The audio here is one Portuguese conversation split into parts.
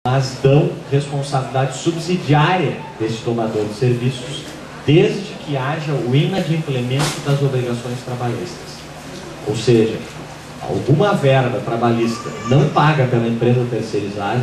mas dão responsabilidade subsidiária desse tomador de serviços, desde que haja o inadimplemento das obrigações trabalhistas. Ou seja, alguma verba trabalhista não paga pela empresa terceirizada,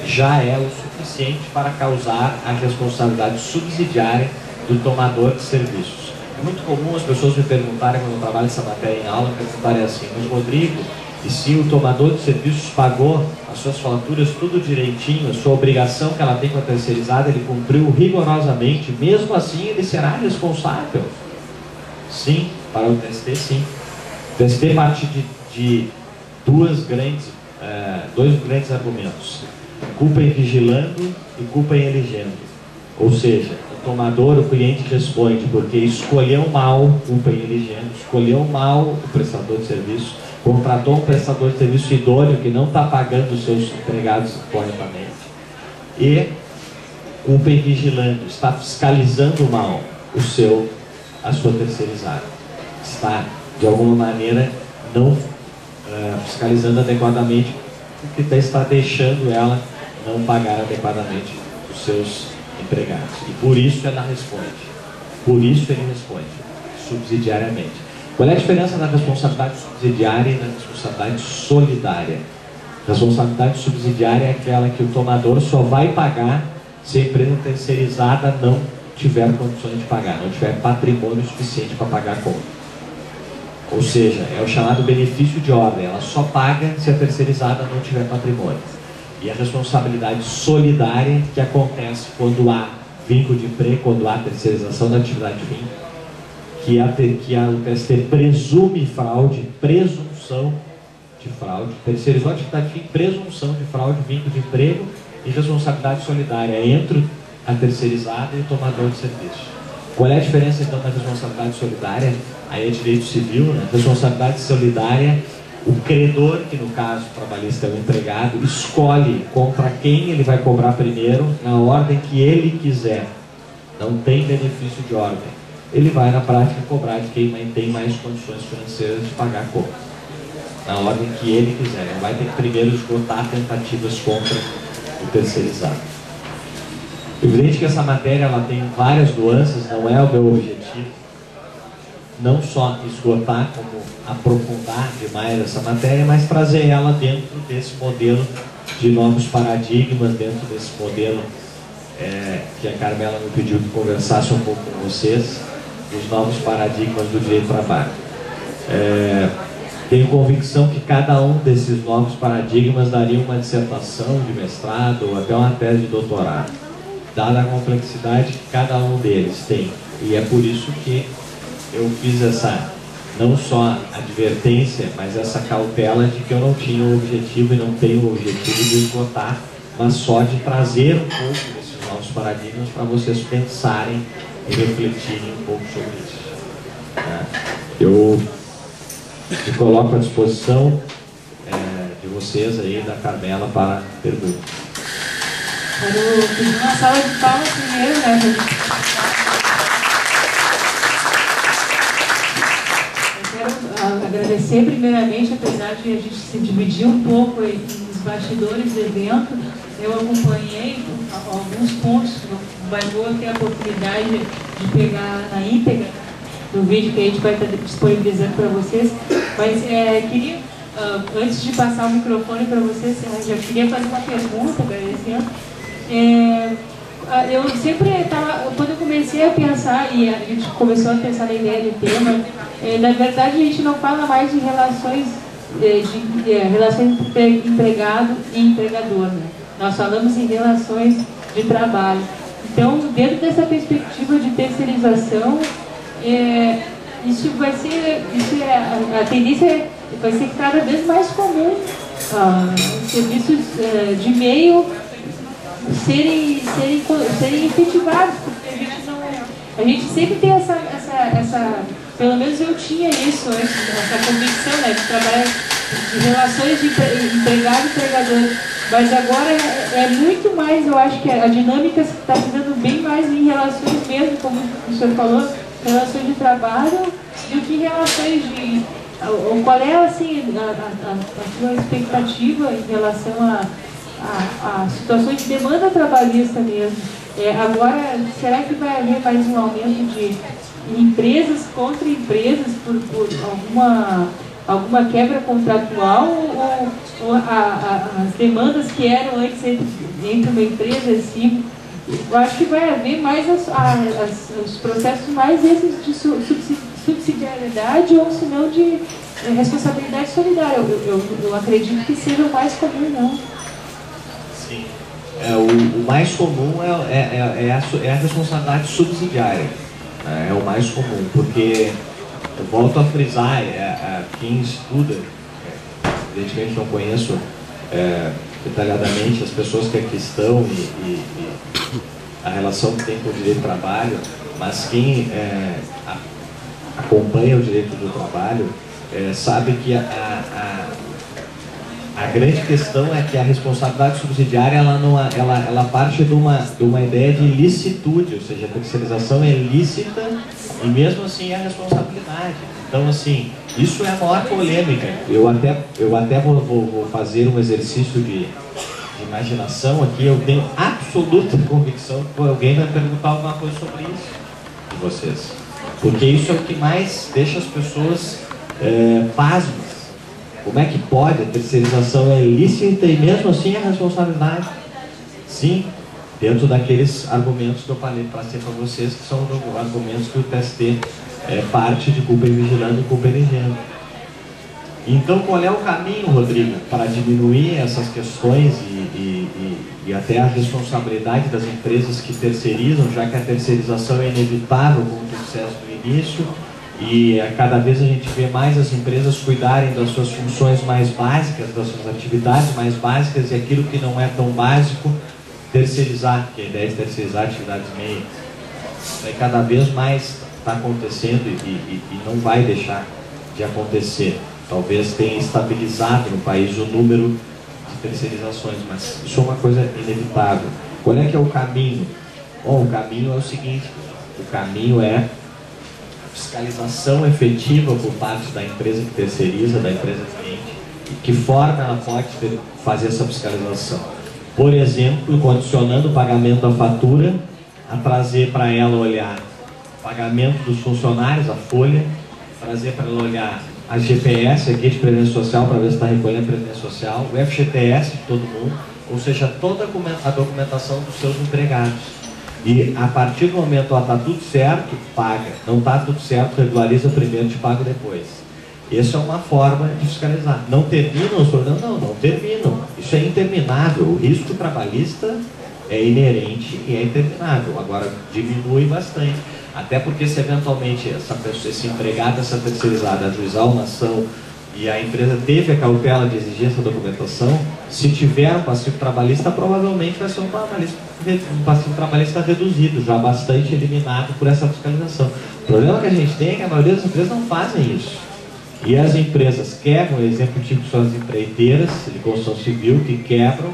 já é o suficiente para causar a responsabilidade subsidiária do tomador de serviços. É muito comum as pessoas me perguntarem, quando eu trabalho essa matéria em aula, perguntarem assim: mas Rodrigo, e se o tomador de serviços pagou as suas faturas tudo direitinho, a sua obrigação que ela tem com a terceirizada, ele cumpriu rigorosamente, mesmo assim ele será responsável? Sim, para o TST sim. O TST parte de dois grandes argumentos: culpa em vigilando e culpa em elegendo. Ou seja, o tomador, o cliente responde porque escolheu mal, culpa em elegendo, escolheu mal o prestador de serviço, contratou um prestador de serviço idôneo que não está pagando os seus empregados corretamente, e culpa em vigilando, está fiscalizando mal a sua terceirizada, está de alguma maneira não fiscalizando adequadamente, porque está deixando ela não pagar adequadamente os seus empregados, e por isso ela responde, por isso ele responde subsidiariamente. Qual é a diferença da responsabilidade subsidiária e da responsabilidade solidária? A responsabilidade subsidiária é aquela que o tomador só vai pagar se a empresa terceirizada não tiver condições de pagar, não tiver patrimônio suficiente para pagar a conta. Ou seja, é o chamado benefício de ordem, ela só paga se a terceirizada não tiver patrimônio. E a responsabilidade solidária, que acontece quando há vínculo de emprego, quando há terceirização da atividade fim, que o TST presume fraude, presunção de fraude, terceirizou a atividade fim, presunção de fraude, vínculo de emprego e responsabilidade solidária entre a terceirizada e o tomador de serviço. Qual é a diferença então da responsabilidade solidária? Aí é direito civil, né? Responsabilidade solidária, o credor, que no caso trabalhista é o empregado, escolhe contra quem ele vai cobrar primeiro, na ordem que ele quiser. Não tem benefício de ordem. Ele vai na prática cobrar de quem tem mais condições financeiras de pagar a conta, na ordem que ele quiser. Ele vai ter que primeiro esgotar tentativas contra o terceirizado. Evidente que essa matéria ela tem várias nuances, não é o meu objetivo não só esgotar, como aprofundar demais essa matéria, mas trazer ela dentro desse modelo de novos paradigmas, dentro desse modelo que a Carmela me pediu que conversasse um pouco com vocês, os novos paradigmas do direito do trabalho. Tenho convicção que cada um desses novos paradigmas daria uma dissertação de mestrado ou até uma tese de doutorado, dada a complexidade que cada um deles tem. E é por isso que eu fiz essa, não só advertência, mas essa cautela de que eu não tinha o objetivo e não tenho o objetivo de esgotar, mas só de trazer um pouco desses novos paradigmas para vocês pensarem e refletirem um pouco sobre isso. Eu me coloco à disposição de vocês aí, da Carmela, para perguntas. Quero pedir uma salva de palmas primeiro, né? Agradecer primeiramente, apesar de a gente se dividir um pouco nos bastidores do evento, eu acompanhei alguns pontos, vai vou ter a oportunidade de pegar na íntegra do vídeo que a gente vai estar disponibilizando para vocês, mas queria, antes de passar o microfone para vocês, já queria fazer uma pergunta, agradecendo. Eu sempre estava, quando eu comecei a pensar, e a gente começou a pensar na ideia de tema, na verdade a gente não fala mais de relações relações entre empregado e empregador, né? Nós falamos em relações de trabalho. Então, dentro dessa perspectiva de terceirização, a tendência vai ser cada vez mais comum serviços de e-mail serem efetivados, porque a gente sempre tem essa pelo menos eu tinha isso antes, essa convicção, né, de trabalhar de relações de empregado e empregador, mas agora é muito mais, eu acho que a dinâmica está se dando bem mais em relações mesmo, como o senhor falou, relações de trabalho, do que relações qual é assim, a sua expectativa em relação a situações de demanda trabalhista mesmo? Agora, será que vai haver mais um aumento de empresas contra empresas por alguma quebra contratual, ou as demandas que eram antes entre uma empresa e assim? Eu acho que vai haver mais os processos mais esses de subsidiariedade, ou se não de responsabilidade solidária. Eu acredito que seja o mais comum, não? Sim. O mais comum é a responsabilidade subsidiária. É o mais comum, porque, eu volto a frisar, quem estuda, evidentemente não conheço detalhadamente as pessoas que aqui estão e a relação que tem com o direito do trabalho, mas quem acompanha o direito do trabalho sabe que a grande questão é que a responsabilidade subsidiária ela parte de uma ideia de licitude, ou seja, a terceirização é lícita e mesmo assim é a responsabilidade. Então, assim, isso é a maior polêmica. Eu até vou fazer um exercício de imaginação aqui. Eu tenho absoluta convicção que alguém vai perguntar alguma coisa sobre isso de vocês, porque isso é o que mais deixa as pessoas pasmas. Como é que pode? A terceirização é ilícita e mesmo assim a responsabilidade? Sim, dentro daqueles argumentos que eu passei para vocês, que são argumentos que o TST parte de culpa invigilando e culpa elegendo. Então, qual é o caminho, Rodrigo, para diminuir essas questões e até a responsabilidade das empresas que terceirizam, já que a terceirização é inevitável, como tu disseste no início, e cada vez a gente vê mais as empresas cuidarem das suas funções mais básicas, das suas atividades mais básicas, e aquilo que não é tão básico, terceirizar, que a ideia de terceirizar atividades meio. Isso aí cada vez mais está acontecendo e não vai deixar de acontecer. Talvez tenha estabilizado no país o número de terceirizações, mas isso é uma coisa inevitável. Qual é que é o caminho? Bom, o caminho é o seguinte: o caminho é fiscalização efetiva por parte da empresa que terceiriza, da empresa cliente. E que forma ela pode fazer essa fiscalização? Por exemplo, condicionando o pagamento da fatura a trazer para ela olhar o pagamento dos funcionários, a folha, trazer para ela olhar a GPS aqui de Previdência Social, para ver se está recolhendo a Previdência Social, o FGTS de todo mundo, ou seja, toda a documentação dos seus empregados. E a partir do momento que está tudo certo, paga. Não está tudo certo, regulariza primeiro, te paga depois. Essa é uma forma de fiscalizar. Não terminam os problemas? Não terminam. Isso é interminável. O risco trabalhista é inerente e é interminável. Agora, diminui bastante. Até porque se eventualmente esse empregado, essa terceirizada, ajuizar uma ação e a empresa teve a cautela de exigir essa documentação, se tiver um passivo trabalhista, provavelmente vai ser um passivo trabalhista reduzido, já bastante eliminado por essa fiscalização. O problema que a gente tem é que a maioria das empresas não fazem isso. E as empresas quebram, exemplo típico são as empreiteiras de construção civil, que quebram,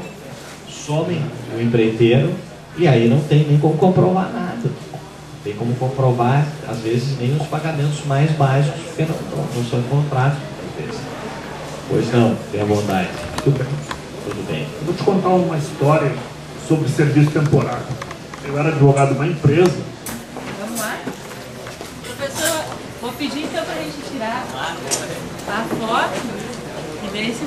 somem o empreiteiro e aí não tem nem como comprovar nada. Não tem como comprovar, às vezes, nem os pagamentos mais básicos, porque não são contratos. Pois não, tenha bondade. Tudo bem. Tudo bem. Eu vou te contar uma história sobre serviço temporário. Eu era advogado de uma empresa. Vamos lá? Professor, vou pedir então para a gente tirar a foto e ver se